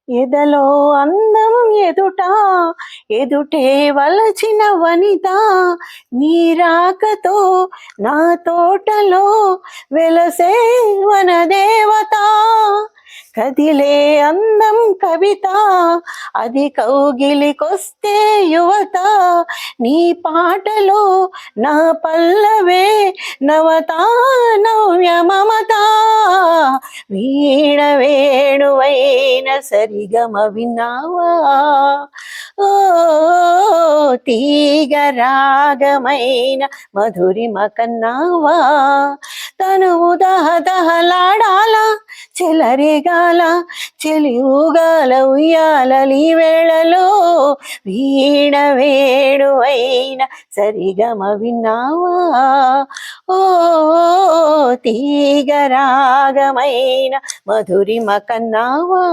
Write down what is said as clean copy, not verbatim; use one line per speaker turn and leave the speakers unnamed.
ఎదలో అందం ఎదుట ఎదుటే వలచిన వనిత నీరాకతో నా తోటలో వెలసే వనదేవత కదిలే అందం కవిత అది కౌగిలికొస్తే యువత నీ పాటలో నా పల్లవే నవత నవ్య మమత వీణ వేణువైన సరిగమ విన్నావా ఓ తీగ రాగమైన మధురిమ కన్నావా తనువు దహదహలాడాల చెలరేగాల చెలివుగాల ఉయ్యాలీ వేళలో వీణ వేణువైన సరిగమ విన్నావా ఓ తీగ రాగమైన మధురిమ కన్నావా